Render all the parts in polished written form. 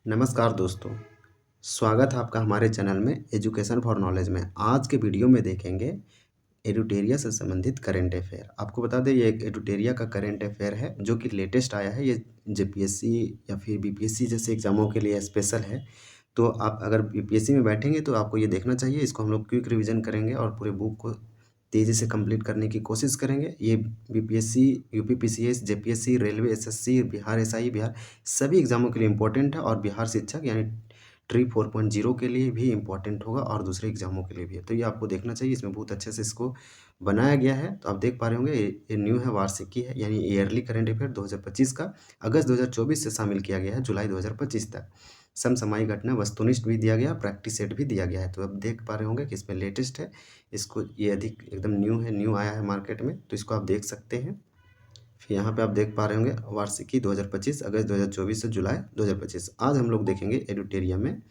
नमस्कार दोस्तों, स्वागत है आपका हमारे चैनल में एजुकेशन फॉर नॉलेज में। आज के वीडियो में देखेंगे एडुटेरिया से संबंधित करंट अफेयर। आपको बता दें ये एक एडुटेरिया का करंट अफेयर है जो कि लेटेस्ट आया है। ये जेपीएससी या फिर बीपीएससी जैसे एग्जामों के लिए स्पेशल है। तो आप अगर बीपीएससी में बैठेंगे तो आपको ये देखना चाहिए। इसको हम लोग क्विक रिवीजन करेंगे और पूरे बुक को तेज़ी से कंप्लीट करने की कोशिश करेंगे। ये BPSC, UPPCS, JPSC, railway, SSC, Bihar SI, Bihar सभी एग्जामों के लिए इम्पोर्टेंट है और बिहार शिक्षक यानी ट्री 4.0 के लिए भी इम्पोर्टेंट होगा और दूसरे एग्जामों के लिए भी है। तो ये आपको देखना चाहिए। इसमें बहुत अच्छे से इसको बनाया गया है। तो आप देख पा रहे होंगे ये न्यू है, वार्षिकी है यानी ईयरली करंट अफेयर 2025 का अगस्त 2024 से शामिल किया गया है जुलाई 2025 तक। समसामयिक घटना वस्तुनिष्ठ भी दिया गया, प्रैक्टिस सेट भी दिया गया है। तो आप देख पा रहे होंगे कि इसमें लेटेस्ट है। इसको ये अधिक एकदम न्यू है, न्यू आया है मार्केट में, तो इसको आप देख सकते हैं। फिर यहाँ पे आप देख पा रहे होंगे वार्षिकी 2025 अगस्त 2024 से जुलाई 2025। आज हम लोग देखेंगे एडुटेरिया में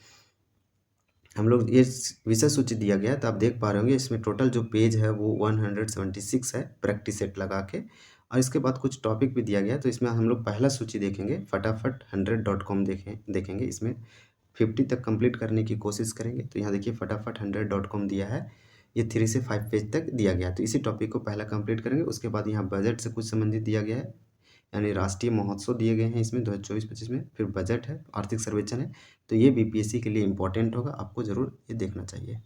हम लोग ये विषय सूची दिया गया है। तो आप देख पा रहे होंगे इसमें टोटल जो पेज है वो 176 है प्रैक्टिस सेट लगा के, और इसके बाद कुछ टॉपिक भी दिया गया है। तो इसमें हम लोग पहला सूची देखेंगे फटाफट 100.com देखेंगे। इसमें 50 तक कंप्लीट करने की कोशिश करेंगे। तो यहाँ देखिए फटाफट 100.com दिया है। ये 3 से 5 पेज तक दिया गया है। तो इसी टॉपिक को पहला कंप्लीट करेंगे। उसके बाद यहाँ बजट से कुछ संबंधित दिया गया है, यानी राष्ट्रीय महोत्सव दिए गए हैं इसमें 2024-25 में। फिर बजट है, आर्थिक सर्वेक्षण है। तो ये बीपीएससी के लिए इम्पोर्टेंट होगा, आपको ज़रूर ये देखना चाहिए।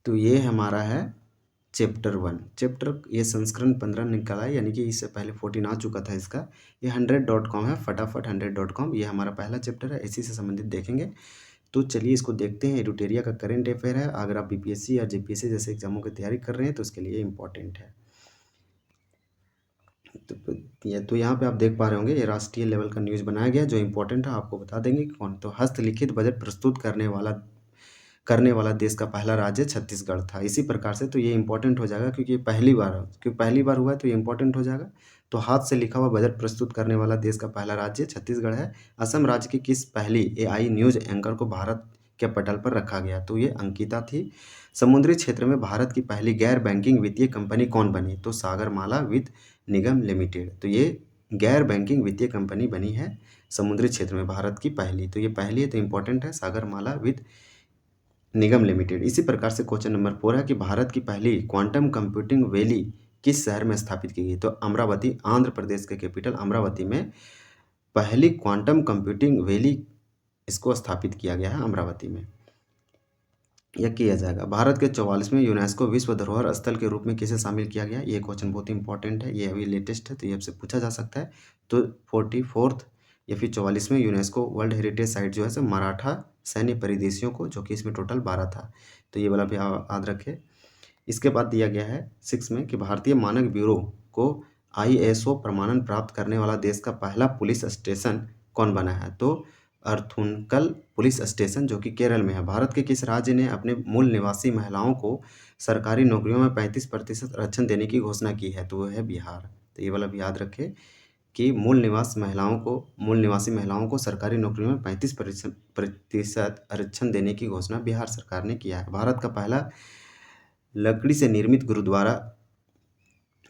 तो ये हमारा है चैप्टर 1। चैप्टर ये संस्करण 15 निकाला है, यानी कि इससे पहले 14 आ चुका था इसका। ये 100.com है, फटाफट 100.com। ये हमारा पहला चैप्टर है, इसी से संबंधित देखेंगे। तो चलिए इसको देखते हैं। एडुटेरिया का करंट अफेयर है। अगर आप बीपीएससी या जेपीएससी जैसे एग्जामों की तैयारी कर रहे हैं तो उसके लिए इम्पोर्टेंट है। तो यहाँ पे आप देख पा रहे होंगे ये राष्ट्रीय लेवल का न्यूज़ बनाया गया जो इम्पोर्टेंट है। आपको बता देंगे कि कौन। तो हस्तलिखित बजट प्रस्तुत करने वाला देश का पहला राज्य छत्तीसगढ़ था। इसी प्रकार से तो ये इंपॉर्टेंट हो जाएगा क्योंकि पहली बार हुआ है तो ये इंपॉर्टेंट हो जाएगा। तो हाथ से लिखा हुआ बजट प्रस्तुत करने वाला देश का पहला राज्य छत्तीसगढ़ है। असम राज्य की किस पहली एआई न्यूज़ एंकर को भारत के पटल पर रखा गया? तो ये अंकिता थी। समुद्री क्षेत्र में भारत की पहली गैर बैंकिंग वित्तीय कंपनी कौन बनी? तो सागरमाला वित्त निगम लिमिटेड। तो ये गैर बैंकिंग वित्तीय कंपनी बनी है समुद्री क्षेत्र में भारत की पहली। तो ये पहली है तो इंपॉर्टेंट है, सागरमाला वित्त निगम लिमिटेड। इसी प्रकार से क्वेश्चन नंबर 4 है कि भारत की पहली क्वांटम कंप्यूटिंग वैली किस शहर में स्थापित की गई? तो अमरावती, आंध्र प्रदेश के कैपिटल अमरावती में पहली क्वांटम कंप्यूटिंग वैली इसको स्थापित किया गया है अमरावती में। यह किया जाएगा। भारत के 44वें यूनेस्को विश्व धरोहर स्थल के रूप में किसे शामिल किया गया? ये क्वेश्चन बहुत इंपॉर्टेंट है, ये अभी लेटेस्ट है तो ये आपसे पूछा जा सकता है। तो 44th या फिर 44वें यूनेस्को वर्ल्ड हेरिटेज साइट जो है सो मराठा सैन्य परिदेशियों को, जो कि इसमें टोटल 12 था। तो ये वाला भी याद रखें। इसके बाद दिया गया है 6 में कि भारतीय मानक ब्यूरो को आईएसओ प्रमाणन प्राप्त करने वाला देश का पहला पुलिस स्टेशन कौन बना है? तो अर्थुनकल पुलिस स्टेशन जो कि केरल में है। भारत के किस राज्य ने अपने मूल निवासी महिलाओं को सरकारी नौकरियों में 35% आरक्षण देने की घोषणा की है? तो वो है बिहार। तो ये वाला भी याद रखें कि मूल निवासी महिलाओं को सरकारी नौकरियों में 35% आरक्षण देने की घोषणा बिहार सरकार ने किया है। भारत का पहला लकड़ी से निर्मित गुरुद्वारा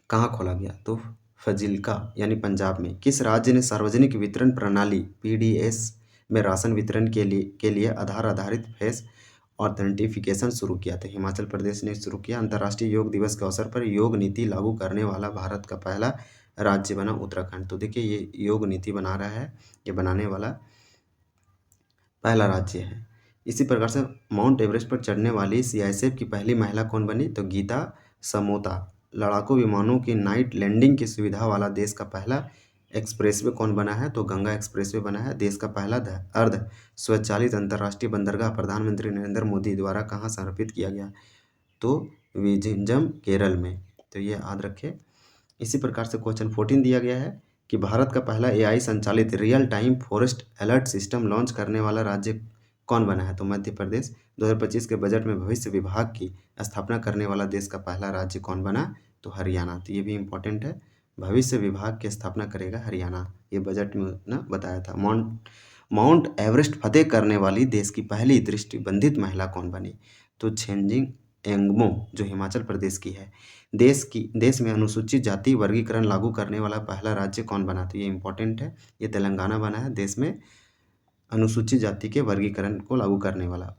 कहाँ खोला गया? तो फजिल्का यानी पंजाब में। किस राज्य ने सार्वजनिक वितरण प्रणाली पीडीएस में राशन वितरण के लिए आधार आधारित फेस ऑथेंटिफिकेशन शुरू किया? तो हिमाचल प्रदेश ने शुरू किया। अंतर्राष्ट्रीय योग दिवस के अवसर पर योग नीति लागू करने वाला भारत का पहला राज्य बना उत्तराखंड। तो देखिए ये योग नीति बना रहा है, ये बनाने वाला पहला राज्य है। इसी प्रकार से माउंट एवरेस्ट पर चढ़ने वाली सीआईएसएफ की पहली महिला कौन बनी? तो गीता समोता। लड़ाकू विमानों की नाइट लैंडिंग की सुविधा वाला देश का पहला एक्सप्रेसवे कौन बना है? तो गंगा एक्सप्रेसवे बना है। देश का पहला अर्ध स्वचालित अंतर्राष्ट्रीय बंदरगाह प्रधानमंत्री नरेंद्र मोदी द्वारा कहाँ समर्पित किया गया? तो विझिंजम केरल में। तो ये याद रखें। इसी प्रकार से क्वेश्चन 14 दिया गया है कि भारत का पहला एआई संचालित real time forest alert system launch करने वाला राज्य कौन बना है? तो मध्य प्रदेश। 2025 के बजट में भविष्य विभाग की स्थापना करने वाला देश का पहला राज्य कौन बना? तो हरियाणा। तो ये भी इम्पोर्टेंट है, भविष्य विभाग की स्थापना करेगा हरियाणा। ये बजट में ना बताया था। माउंट एवरेस्ट फतेह करने वाली देश की पहली दृष्टिबंधित महिला कौन बनी? तो छेंजिंग एंगमो जो हिमाचल प्रदेश की है। देश में अनुसूचित जाति वर्गीकरण लागू करने वाला पहला राज्य कौन बना? तो ये इम्पोर्टेंट है, ये तेलंगाना बना है देश में अनुसूचित जाति के वर्गीकरण को लागू करने वाला।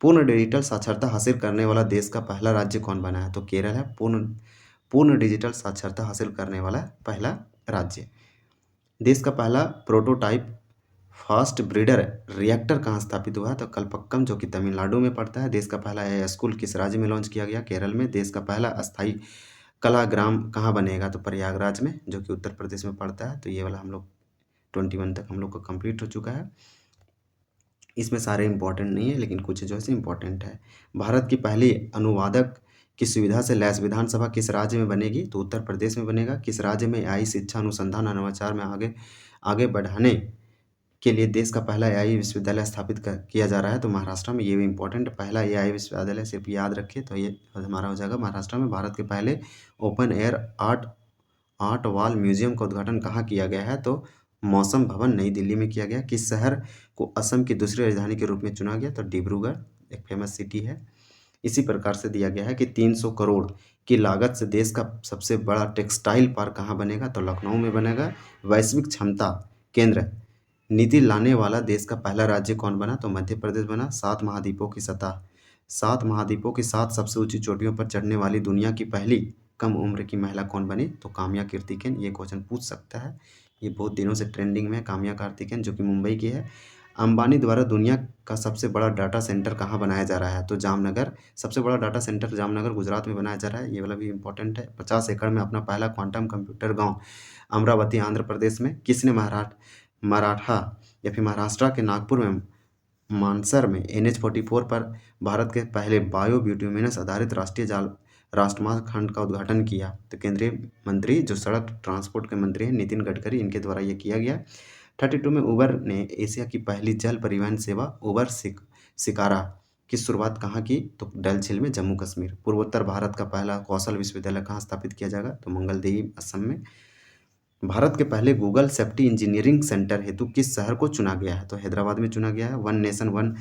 पूर्ण डिजिटल साक्षरता हासिल करने वाला देश का पहला राज्य कौन बना है? तो केरल है पूर्ण डिजिटल साक्षरता हासिल करने वाला पहला राज्य। देश का पहला प्रोटोटाइप फास्ट ब्रीडर रिएक्टर कहाँ स्थापित हुआ है? तो कलपक्कम, जो कि तमिलनाडु में पड़ता है। देश का पहला एआई स्कूल किस राज्य में लॉन्च किया गया? केरल में। देश का पहला अस्थायी कलाग्राम कहाँ बनेगा? तो प्रयागराज में, जो कि उत्तर प्रदेश में पड़ता है। तो ये वाला हम लोग 21 तक हम लोग का कंप्लीट हो चुका है। इसमें सारे इंपॉर्टेंट नहीं है, लेकिन कुछ जो है इंपॉर्टेंट है। भारत की पहली अनुवादक की सुविधा से लैस विधानसभा किस राज्य में बनेगी? तो उत्तर प्रदेश में बनेगा। किस राज्य में एआई शिक्षा अनुसंधान और नवाचार में आगे बढ़ाने के लिए देश का पहला एआई विश्वविद्यालय स्थापित किया जा रहा है? तो महाराष्ट्र में। ये भी इंपॉर्टेंट, पहला एआई विश्वविद्यालय सिर्फ याद रखिए तो ये हमारा हो जाएगा महाराष्ट्र में। भारत के पहले open air art wall museum का उद्घाटन कहाँ किया गया है? तो मौसम भवन नई दिल्ली में किया गया। किस शहर को असम की दूसरी राजधानी के रूप में चुना गया? तो डिब्रूगढ़, एक फेमस सिटी है। इसी प्रकार से दिया गया है कि 300 करोड़ की लागत से देश का सबसे बड़ा टेक्सटाइल पार्क कहाँ बनेगा? तो लखनऊ में बनेगा। वैश्विक क्षमता केंद्र नीति लाने वाला देश का पहला राज्य कौन बना? तो मध्य प्रदेश बना। 7 महाद्वीपों की 7 सबसे ऊंची चोटियों पर चढ़ने वाली दुनिया की पहली कम उम्र की महिला कौन बनी? तो काम्या कीर्तिकेन। ये क्वेश्चन पूछ सकता है, ये बहुत दिनों से ट्रेंडिंग में है। काम्या कीर्तिकेन, जो कि मुंबई की है। अंबानी द्वारा दुनिया का सबसे बड़ा डाटा सेंटर कहाँ बनाया जा रहा है? तो जामनगर। सबसे बड़ा डाटा सेंटर जामनगर गुजरात में बनाया जा रहा है। ये वाला भी इंपॉर्टेंट है। 50 एकड़ में अपना पहला क्वांटम कंप्यूटर गांव अमरावती आंध्र प्रदेश में। किसने मराठा या फिर महाराष्ट्र के नागपुर में मानसर में NH-44 पर भारत के पहले बायो ब्यूटिमिनस आधारित राष्ट्रमार्ग खंड का उद्घाटन किया? तो केंद्रीय मंत्री, जो सड़क ट्रांसपोर्ट के मंत्री हैं, नितिन गडकरी, इनके द्वारा ये किया गया। 32 में उबर ने एशिया की पहली जल परिवहन सेवा उबर शिकारा की शुरुआत कहाँ की? तो डल झील में, जम्मू कश्मीर। पूर्वोत्तर भारत का पहला कौशल विश्वविद्यालय कहाँ स्थापित किया जाएगा? तो मंगलदेही, असम में। भारत के पहले गूगल सेफ्टी इंजीनियरिंग सेंटर हेतु किस शहर को चुना गया है? तो हैदराबाद में चुना गया है। वन नेशन वन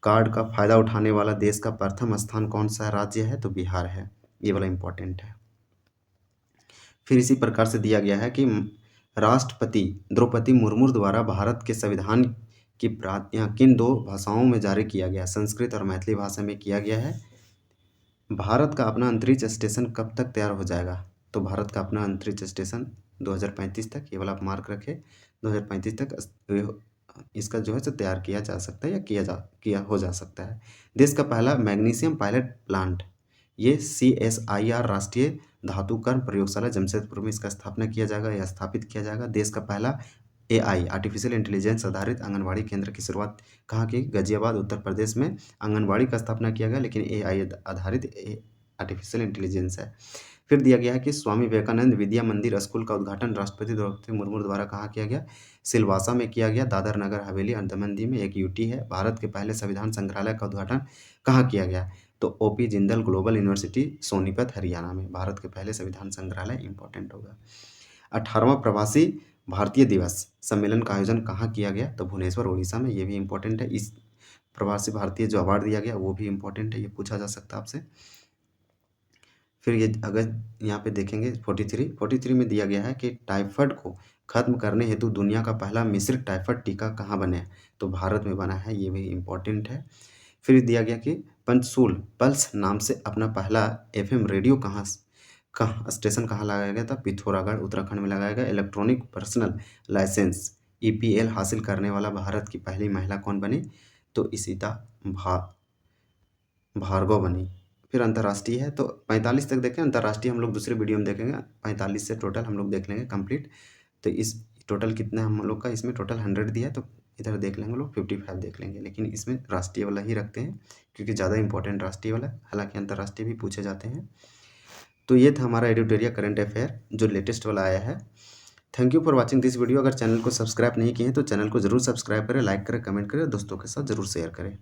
कार्ड का फायदा उठाने वाला देश का प्रथम स्थान कौन सा राज्य है? तो बिहार है। ये वाला इंपॉर्टेंट है। फिर इसी प्रकार से दिया गया है कि राष्ट्रपति द्रौपदी मुर्मू द्वारा भारत के संविधान की प्रतियां किन 2 भाषाओं में जारी किया गया? संस्कृत और मैथिली भाषा में किया गया है। भारत का अपना अंतरिक्ष स्टेशन कब तक तैयार हो जाएगा? तो भारत का अपना अंतरिक्ष स्टेशन 2035 तक, ये वाला मार्क रखे, 2035 तक इसका जो है तैयार किया जा सकता है या हो जा सकता है। देश का पहला मैग्नीशियम पायलट प्लांट, ये CSIR राष्ट्रीय धातुकर्म प्रयोगशाला जमशेदपुर में इसका स्थापना किया जाएगा या स्थापित किया जाएगा। देश का पहला AI आर्टिफिशियल इंटेलिजेंस आधारित आंगनबाड़ी केंद्र की शुरुआत कहाँ की? गाजियाबाद, उत्तर प्रदेश में आंगनबाड़ी का स्थापना किया गया, लेकिन AI आधारित आर्टिफिशियल इंटेलिजेंस है। फिर दिया गया है कि स्वामी विवेकानंद विद्या मंदिर स्कूल का उद्घाटन राष्ट्रपति द्रौपदी मुर्मू द्वारा कहाँ किया गया? सिलवासा में किया गया। दादर नगर हवेली और दमन दीव में एक UT है। भारत के पहले संविधान संग्रहालय का उद्घाटन कहाँ किया गया? तो OP Jindal global university Sonipat Haryana में। भारत के पहले संविधान संग्रहालय इंपॉर्टेंट होगा। 18वां प्रवासी भारतीय दिवस सम्मेलन का आयोजन कहाँ किया गया? तो भुवनेश्वर, उड़ीसा में। ये भी इंपॉर्टेंट है। इस प्रवासी भारतीय जो अवार्ड दिया गया वो भी इंपॉर्टेंट है, ये पूछा जा सकता है आपसे। फिर ये अगर यहाँ पे देखेंगे 43 में दिया गया है कि टाइफाइड को खत्म करने हेतु दुनिया का पहला मिश्रित टाइफाइड टीका कहाँ बने? तो भारत में बना है, ये भी इंपॉर्टेंट है। फिर दिया गया कि पंचसूल पल्स नाम से अपना पहला FM रेडियो कहाँ स्टेशन कहाँ लगाया गया था? पिथौरागढ़, उत्तराखंड में लगाया गया। इलेक्ट्रॉनिक पर्सनल लाइसेंस EPL हासिल करने वाला भारत की पहली महिला कौन बनी? तो इशिता भार्गव बनी। फिर अंतर्राष्ट्रीय है तो 45 तक देखें। अंतर्राष्ट्रीय हम लोग दूसरे वीडियो में देखेंगे। 45 से टोटल हम लोग देख लेंगे कंप्लीट। तो इस टोटल कितना हम लोग का, इसमें टोटल 100 दिया है, तो इधर देख लेंगे लोग 55 देख लेंगे, लेकिन इसमें राष्ट्रीय वाला ही रखते हैं क्योंकि ज़्यादा इंपॉर्टेंट राष्ट्रीय वाला है। हालांकि अंतर्राष्ट्रीय भी पूछे जाते हैं। तो ये था हमारा एडिटोरियल करंट अफेयर जो लेटेस्ट वाला आया है। Thank you for watching this video. अगर चैनल को सब्सक्राइब नहीं किए हैं तो चैनल को जरूर सब्सक्राइब करें, लाइक करें, कमेंट करें, दोस्तों के साथ जरूर शेयर करें।